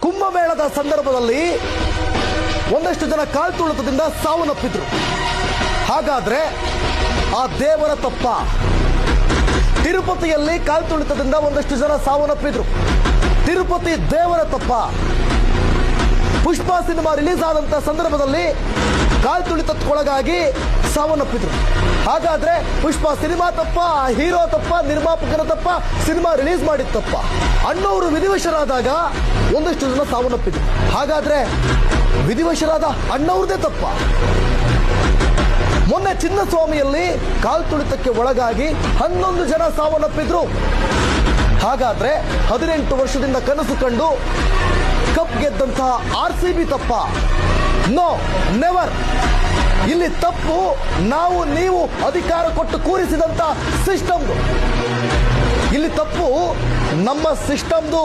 ಕುಂಭಮೇಳದ ಸಂದರ್ಭದಲ್ಲಿ ಒಂದಷ್ಟು ಜನ ಕಾಲ್ತುಳಿತದಿಂದ ಸಾವನ್ನಪ್ಪಿದ್ರು. ಹಾಗಾದ್ರೆ ಆ ದೇವರ ತಪ್ಪ? ತಿರುಪತಿಯಲ್ಲಿ ಕಾಲ್ತುಳಿತದಿಂದ ಒಂದಷ್ಟು ಜನ ಸಾವನ್ನಪ್ಪಿದ್ರು. ತಿರುಪತಿ ದೇವರ ತಪ್ಪ? ಪುಷ್ಪ ಸಿನಿಮಾ ರಿಲೀಸ್ ಆದಂತ ಸಂದರ್ಭದಲ್ಲಿ ಕಾಲ್ತುಳಿತಕ್ಕೊಳಗಾಗಿ ಸಾವನ್ನಪ್ಪಿದ್ರು. ಹಾಗಾದ್ರೆ ಪುಷ್ಪ ಸಿನಿಮಾ ತಪ್ಪ, ಹೀರೋ ತಪ್ಪ, ನಿರ್ಮಾಪಕರ ತಪ್ಪ, ಸಿನಿಮಾ ರಿಲೀಸ್ ಮಾಡಿದ ತಪ್ಪ? ಅಣ್ಣವರು ವಿಧಿವಶರಾದಾಗ ಒಂದಷ್ಟು ಜನ ಸಾವನ್ನಪ್ಪಿದ್ರು. ಹಾಗಾದ್ರೆ ವಿಧಿವಶರಾದ ಅಣ್ಣವ್ರದೇ ತಪ್ಪ? ಮೊನ್ನೆ ಚಿನ್ನಸ್ವಾಮಿಯಲ್ಲಿ ಕಾಲ್ತುಳಿತಕ್ಕೆ ಒಳಗಾಗಿ 11 ಜನ ಸಾವನ್ನಪ್ಪಿದ್ರು. ಹಾಗಾದ್ರೆ 18 ವರ್ಷದಿಂದ ಕನಸು ಕಂಡು ಕಪ್ ಗೆದ್ದಂತಹ RCB ತಪ್ಪ? No, never. ಇಲ್ಲಿ ತಪ್ಪು ನಾವು ನೀವು ಅಧಿಕಾರ ಕೊಟ್ಟು ಕೂರಿಸಿದಂತ ಸಿಸ್ಟಮ್ದು. ಇಲ್ಲಿ ತಪ್ಪು ನಮ್ಮ ಸಿಸ್ಟಮ್ದು.